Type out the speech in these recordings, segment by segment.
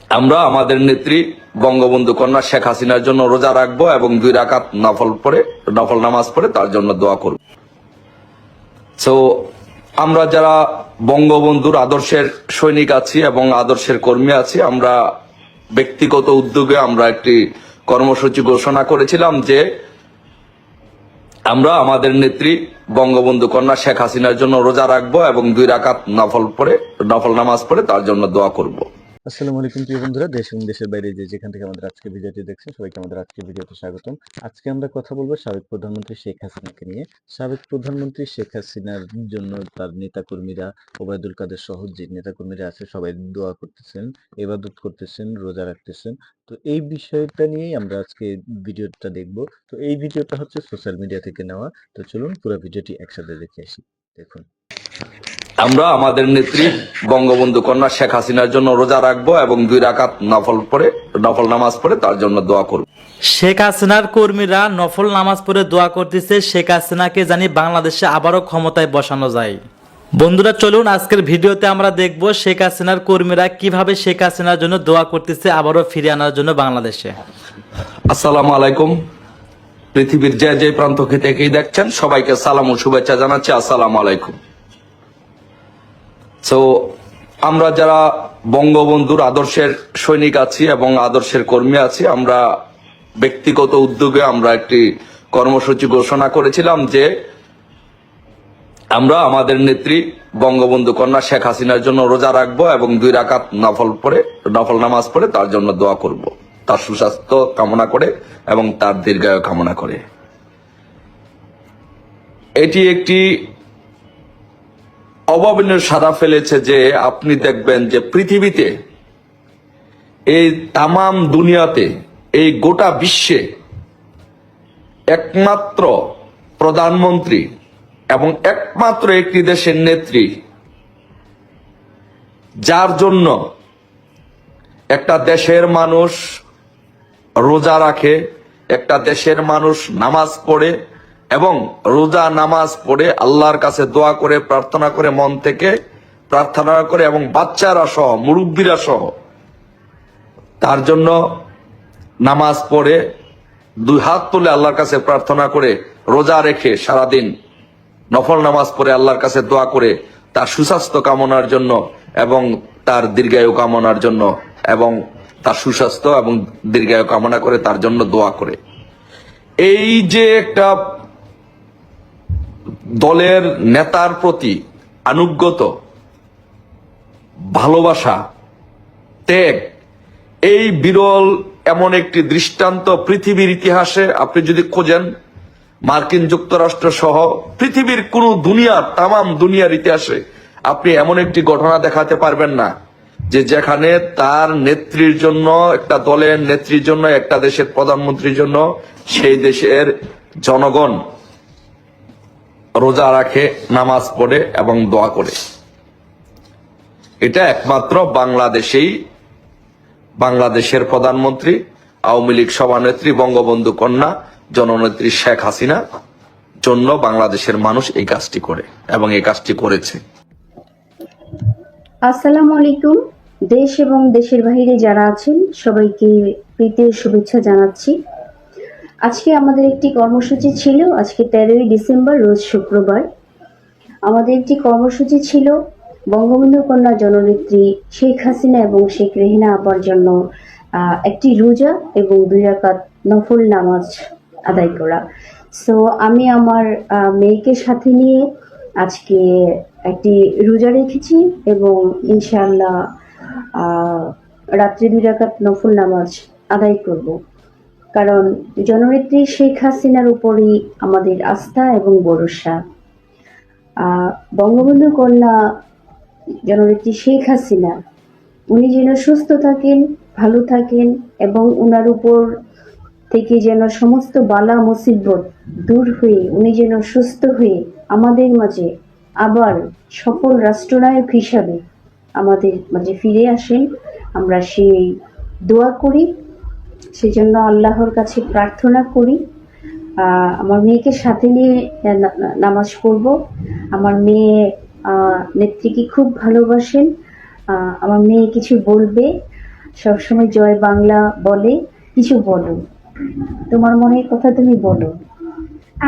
আমরা আমাদের নেত্রী বঙ্গবন্ধু কন্যা শেখ হাসিনার জন্য রোজা রাখবো এবং 2 রাকাত নফল নামাজ পড়ে তার জন্য দোয়া করব। সো আমরা যারা বঙ্গবন্ধুর আদর্শের সৈনিক আছি এবং আদর্শের কর্মী আছি, আমরা ব্যক্তিগত উদ্যোগে আমরা একটি কর্মসূচি ঘোষণা করেছিলাম যে আমরা আমাদের নেত্রী বঙ্গবন্ধু কন্যা শেখ হাসিনার জন্য রোজা রাখবো এবং 2 রাকাত নফল নামাজ পড়ে তার জন্য দোয়া করব। আসসালামু আলাইকুম প্রিয় বন্ধুরা, দেশ এবং দেশের বাইরে যেখান থেকে আমাদের আজকে ভিডিওটি দেখছেন সবাইকে আমাদের আজকে ভিডিওতে স্বাগতম। আজকে আমরা কথা বলবো সাবেক প্রধানমন্ত্রী শেখ হাসিনাকে নিয়ে। সাবেক প্রধানমন্ত্রী শেখ হাসিনার জন্য তার নেতাকর্মীরা, ওবায়দুল কাদের সহ যে নেতাকর্মীরা আছে সবাই দোয়া করতেছেন, ইবাদত করতেছেন, রোজা রাখতেছেন। তো এই বিষয়টা নিয়েই আমরা আজকে ভিডিওটা দেখব। তো এই ভিডিওটা হচ্ছে সোশ্যাল মিডিয়া থেকে নেওয়া। তো চলুন পুরো ভিডিওটি একসাথে দেখে আসি। দেখুন, আমরা আমাদের নেত্রী বঙ্গবন্ধু কন্যা শেখ হাসিনার জন্য রোজা রাখবো এবং 2 রাকাত নফল নামাজ পড়ে তার জন্য দোয়া করব। শেখ হাসিনার কর্মীরা নফল নামাজ পড়ে দোয়া করতেছে শেখ হাসিনাকে জানি বাংলাদেশে আবারও ক্ষমতায় বসানো যায়। বন্ধুরা চলুন আজকের ভিডিওতে আমরা দেখব শেখ হাসিনার কর্মীরা কিভাবে শেখ হাসিনার জন্য দোয়া করতেছে আবারও ফিরে আনার জন্য বাংলাদেশে। আসসালামু আলাইকুম। পৃথিবীর যে প্রান্ত থেকেই দেখছেন সবাইকে সালাম ও শুভেচ্ছা জানাচ্ছি। আসসালামু আলাইকুম। সো আমরা যারা বঙ্গবন্ধুর আদর্শের সৈনিক আছি এবং আদর্শের কর্মী আছি, আমরা ব্যক্তিগত উদ্যোগে আমরা একটি কর্মসূচি ঘোষণা করেছিলাম যে আমরা আমাদের নেত্রী বঙ্গবন্ধু কন্যা শেখ হাসিনার জন্য রোজা রাখবো এবং 2 রাকাত নফল নামাজ পড়ে তার জন্য দোয়া করব, তার সুস্বাস্থ্য কামনা করে এবং তার দীর্ঘায়ু কামনা করে। এটি একটি অভাবনীয় সাড়া ফেলেছে যে আপনি দেখবেন যে পৃথিবীতে, এই তামাম দুনিয়াতে, এই গোটা বিশ্বে একমাত্র প্রধানমন্ত্রী এবং একমাত্র একটি দেশের নেত্রী যার জন্য একটা দেশের মানুষ রোজা রাখে, একটা দেশের মানুষ নামাজ পড়ে এবং রোজা নামাজ পড়ে আল্লাহর কাছে দোয়া করে প্রার্থনা করে, মন থেকে প্রার্থনা করে এবং বাচ্চারা সহ মুরব্বীরা সহ তার জন্য নামাজ পড়ে 2 হাত তুলে আল্লাহর কাছে প্রার্থনা করে, রোজা রেখে সারাদিন নফল নামাজ পড়ে আল্লাহর কাছে দোয়া করে তার সুস্বাস্থ্য কামনার জন্য এবং তার দীর্ঘায়ু কামনার জন্য এবং তার সুস্বাস্থ্য এবং দীর্ঘায়ু কামনা করে তার জন্য দোয়া করে। এই যে একটা দলের নেতার প্রতি আনুগত্য, ভালোবাসা, ত্যাগ, এই বিরল এমন একটি দৃষ্টান্ত পৃথিবীর ইতিহাসে আপনি যদি খোঁজেন, মার্কিন যুক্তরাষ্ট্র সহ পৃথিবীর কোন তামাম দুনিয়ার ইতিহাসে আপনি এমন একটি ঘটনা দেখাতে পারবেন না যে যেখানে তার নেত্রীর জন্য, একটা দলের নেত্রীর জন্য, একটা দেশের প্রধানমন্ত্রীর জন্য সেই দেশের জনগণ রোজা রাখে, নামাজ পড়ে এবং দোয়া করে। এটা একমাত্র বাংলাদেশের প্রধানমন্ত্রী, আওয়ামী লীগ সভানেত্রী বঙ্গবন্ধু কন্যা জননেত্রী শেখ হাসিনা জন্য বাংলাদেশের মানুষ এই কাজটি করে এবং এই কাজটি করেছে। আসসালামু আলাইকুম। দেশ এবং দেশের বাইরে যারা আছেন সবাইকে প্রীতির শুভেচ্ছা জানাচ্ছি। আজকে আমাদের একটি কর্মসূচি ছিল, আজকে 13ই ডিসেম্বর রোজ শুক্রবার। আমাদের একটি কর্মসূচি ছিল বঙ্গবন্ধু কন্যা জননেত্রী শেখ হাসিনা এবং শেখ রেহেনা আপার জন্য একটি রোজা এবং 2 রাকাত নফল নামাজ আদায় করা। সো আমি আমার মেয়েকে সাথে নিয়ে আজকে একটি রোজা রেখেছি এবং ইনশাআল্লাহ রাত্রে 2 রাকাত নফল নামাজ আদায় করব। কারণ জননেত্রী শেখ হাসিনার উপরই আমাদের আস্থা এবং ভরসা। বঙ্গবন্ধু কন্যা জননেত্রী শেখ হাসিনা উনি যেন সুস্থ থাকেন, ভালো থাকেন এবং ওনার উপর থেকে যেন সমস্ত বালা মুসিবত দূর হয়ে উনি যেন সুস্থ হয়ে আমাদের মাঝে আবার সফল রাষ্ট্রনায়ক হিসাবে আমাদের মাঝে ফিরে আসেন, আমরা সেই দোয়া করি, সেজন্য আল্লাহর কাছে প্রার্থনা করি। আমার মেয়েকে সাথে নিয়ে নামাজ পড়ব। আমার মেয়ে নেত্রীকে খুব ভালোবাসেন। আমার মেয়ে কিছু বলবে, সবসময় জয় বাংলা বলে, কিছু বলো, তোমার মনের কথা তুমি বলো।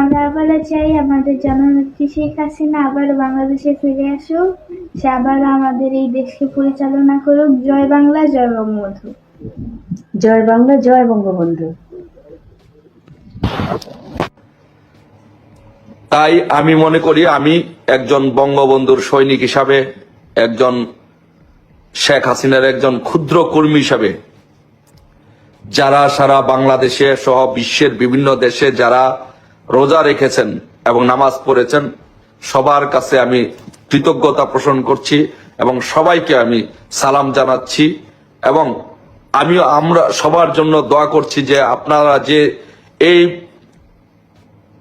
আমরা বলে চাই আমাদের জননেত্রী শেখ হাসিনা আবার বাংলাদেশে ফিরে আসুক, সে আবার আমাদের এই দেশকে পরিচালনা করুক। জয় বাংলা, জয় বঙ্গবন্ধু। জয় বাংলা, জয় বঙ্গবন্ধু। তাই আমি মনে করি, আমি একজন বঙ্গবন্ধুর সৈনিক হিসাবে, একজন শেখ হাসিনার একজন ক্ষুদ্র কর্মী হিসাবে, যারা সারা বাংলাদেশে সহ বিশ্বের বিভিন্ন দেশে যারা রোজা রেখেছেন এবং নামাজ পড়েছেন, সবার কাছে আমি কৃতজ্ঞতা পোষণ করছি এবং সবাইকে আমি সালাম জানাচ্ছি। এবং আমরা সবার জন্য দোয়া করছি যে আপনারা যে এই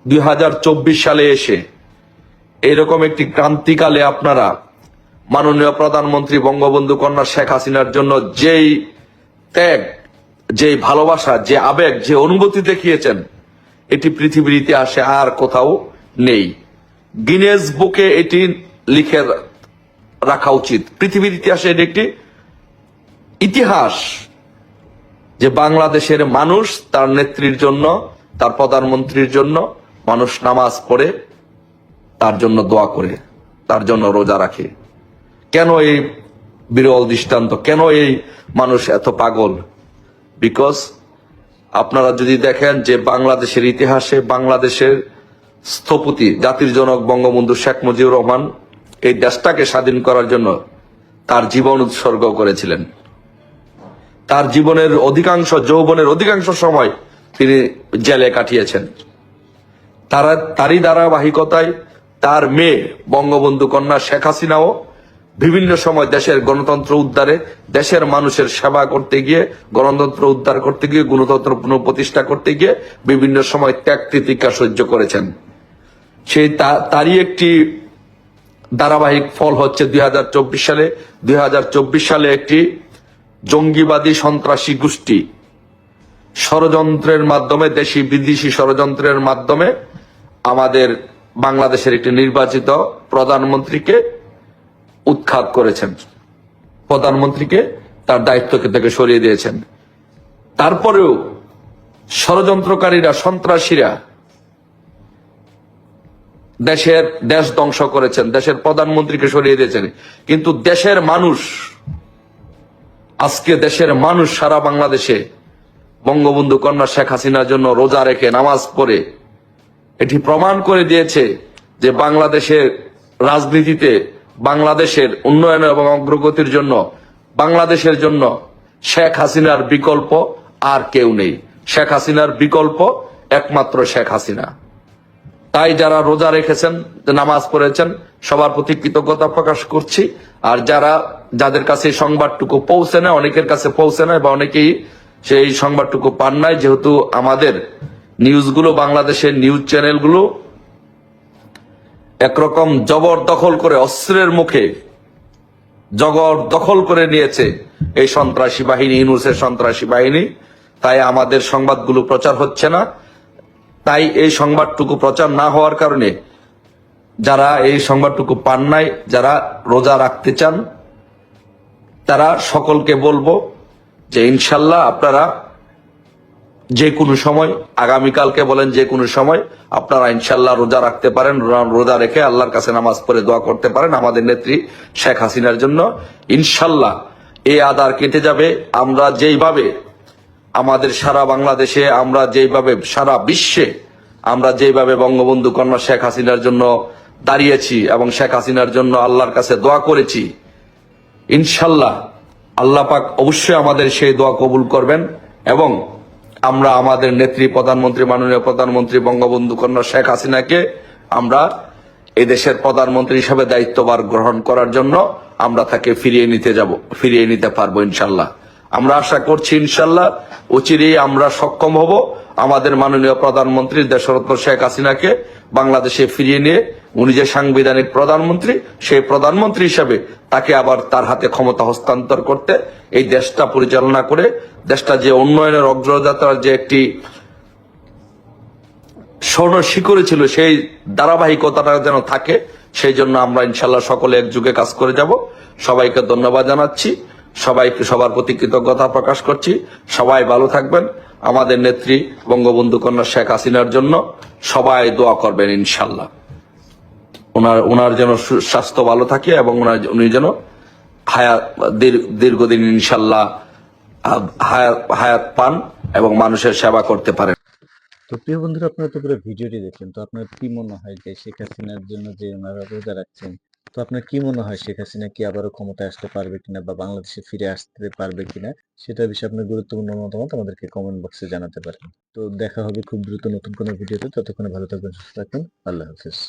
2024 সালে এসে এরকম একটি ক্রান্তিকালে আপনারা মাননীয় প্রধানমন্ত্রী বঙ্গবন্ধু কন্যা শেখ হাসিনার জন্য যেই ত্যাগ, যেই ভালোবাসা, যে আবেগ, যে অনুভূতি দেখিয়েছেন, এটি পৃথিবীর ইতিহাসে আর কোথাও নেই। গিনেস বুকে এটি লিখে রাখা উচিত। পৃথিবীর ইতিহাসে এটি একটি ইতিহাস যে বাংলাদেশের মানুষ তার নেত্রীর জন্য, তার প্রধানমন্ত্রীর জন্য মানুষ নামাজ পড়ে, তার জন্য দোয়া করে, তার জন্য রোজা রাখে। কেন এই বিরল দৃষ্টান্ত? কেন এই মানুষ এত পাগল? বিকজ আপনারা যদি দেখেন যে বাংলাদেশের ইতিহাসে বাংলাদেশের স্থপতি, জাতির জনক বঙ্গবন্ধু শেখ মুজিবুর রহমান এই দেশটাকে স্বাধীন করার জন্য তার জীবন উৎসর্গ করেছিলেন। তার জীবনের অধিকাংশ, যৌবনের অধিকাংশ সময় তিনি জেলে কাটিয়েছেন। তারই ধারাবাহিকতায় তার মেয়ে বঙ্গবন্ধু কন্যা শেখ হাসিনাও বিভিন্ন সময় দেশের গণতন্ত্র উদ্ধারে, দেশের মানুষের সেবা করতে গিয়ে, গণতন্ত্র উদ্ধার করতে গিয়ে, গণতন্ত্র পুনঃপ্রতিষ্ঠা করতে গিয়ে বিভিন্ন সময় ত্যাগ তিতিক্ষা সহ্য করেছেন। সেই তারই একটি ধারাবাহিক ফল হচ্ছে 2024 সালে একটি জঙ্গিবাদী সন্ত্রাসী গোষ্ঠী ষড়যন্ত্রের মাধ্যমে, দেশি বিদেশি ষড়যন্ত্রের মাধ্যমে আমাদের বাংলাদেশের একটি নির্বাচিত প্রধানমন্ত্রীকে উৎখাত করেছেন, প্রধানমন্ত্রীকে তার দায়িত্ব থেকে সরিয়ে দিয়েছেন। তারপরেও ষড়যন্ত্রকারীরা, সন্ত্রাসীরা দেশ ধ্বংস করেছেন, দেশের প্রধানমন্ত্রীকে সরিয়ে দিয়েছেন। কিন্তু দেশের মানুষ, আজকে দেশের মানুষ সারা বাংলাদেশে বঙ্গবন্ধু কন্যা শেখ হাসিনার জন্য রোজা রেখে নামাজ পড়ে এটি প্রমাণ করে দিয়েছে যে বাংলাদেশের রাজনীতিতে, বাংলাদেশের উন্নয়ন এবং অগ্রগতির জন্য, বাংলাদেশের জন্য শেখ হাসিনার বিকল্প আর কেউ নেই। শেখ হাসিনার বিকল্প একমাত্র শেখ হাসিনা। তাই যারা রোজা রেখেছেন, নামাজ পড়েছেন, সবার প্রতি কৃতজ্ঞতা প্রকাশ করছি। আর যাদের কাছে এই সংবাদটুকু পৌঁছে না, অনেকের কাছে পৌঁছে না বা অনেকেই সেই সংবাদটুকু পান নাই, যেহেতু আমাদের নিউজগুলো, বাংলাদেশের নিউজ চ্যানেলগুলো একরকম জবরদখল করে, অস্ত্রের মুখে জবরদখল করে নিয়েছে এই সন্ত্রাসী বাহিনী, ইউনূসের সন্ত্রাসী বাহিনী। তাই আমাদের সংবাদগুলো প্রচার হচ্ছে না। তাই এই সংবাদটুকু প্রচার না হওয়ার কারণে যারা এই সংবাদটুকু পান নাই, যারা রোজা রাখতে চান, তারা সকলকে বলবো যে ইনশাল্লাহ আপনারা যে কোনো সময়, আগামীকালকে বলেন যে কোনো সময় আপনারা ইনশাল্লাহ রোজা রাখতে পারেন। রোজা রেখে আল্লাহর কাছে নামাজ পড়ে দোয়া করতে পারেন আমাদের নেত্রী শেখ হাসিনার জন্য। ইনশাল্লাহ এই আদার কেটে যাবে। আমরা যেইভাবে আমাদের সারা বাংলাদেশে, আমরা যেইভাবে সারা বিশ্বে, আমরা যেইভাবে বঙ্গবন্ধু কন্যা শেখ হাসিনার জন্য দাঁড়িয়েছি এবং শেখ হাসিনার জন্য আল্লাহর কাছে দোয়া করেছি, ইনশাল্লাহ আল্লাহ পাক অবশ্যই আমাদের সেই দোয়া কবুল করবেন এবং আমরা আমাদের নেত্রী, প্রধানমন্ত্রী, মাননীয় প্রধানমন্ত্রী বঙ্গবন্ধু কন্যা শেখ হাসিনাকে আমরা এই দেশের প্রধানমন্ত্রী হিসেবে দায়িত্বভার গ্রহণ করার জন্য আমরা তাকে ফিরিয়ে নিতে পারবো ইনশাল্লাহ। আমরা আশা করছি ইনশাল্লাহ অচিরেই আমরা সক্ষম হব আমাদের মাননীয় প্রধানমন্ত্রী দেশরত্ন শেখ হাসিনাকে বাংলাদেশে ফিরিয়ে নিয়ে, উনি যে সাংবিধানিক প্রধানমন্ত্রী, সেই প্রধানমন্ত্রী হিসেবে তাকে আবার তার হাতে ক্ষমতা হস্তান্তর করতে, এই দেশটা পরিচালনা করে দেশটা যে উন্নয়নের অগ্রযাত্রার যে একটি স্বর্ণ শিখরে ছিল, সেই ধারাবাহিকতাটা যেন থাকে, সেই জন্য আমরা ইনশাল্লাহ সকলে একযোগে কাজ করে যাব। সবাইকে ধন্যবাদ জানাচ্ছি। সবাইকে সবার প্রতি কৃতজ্ঞতা প্রকাশ করছি। সবাই ভালো থাকবেন। আমাদের নেত্রী বঙ্গবন্ধু কন্যা শেখ হাসিনার জন্য সবাই দোয়া করবেন ইনশাল্লাহ। ওনার যেন স্বাস্থ্য ভালো থাকে এবং উনি যেন দীর্ঘদিন ইনশাল্লাহ হায়াত পান এবং মানুষের সেবা করতে পারেন। তো প্রিয় বন্ধুরা, আপনারা তো পুরো ভিডিওটি দেখলেন, তো আপনার কি মনে হয় যে শেখ হাসিনার জন্য যে ওনারা রোজা রাখছেন, তো আপনার কি মনে হয় শেখ হাসিনা কি আবারও ক্ষমতায় আসতে পারবে কিনা বা বাংলাদেশে ফিরে আসতে পারবে কিনা, সেটার বিষয়ে আপনার গুরুত্বপূর্ণ মতামত আমাদেরকে কমেন্ট বক্সে জানাতে পারেন। তো দেখা হবে খুব দ্রুত নতুন কোনো ভিডিওতে। ততক্ষণে ভালো থাকবেন, সুস্থ থাকবেন। আল্লাহ হাফেজ।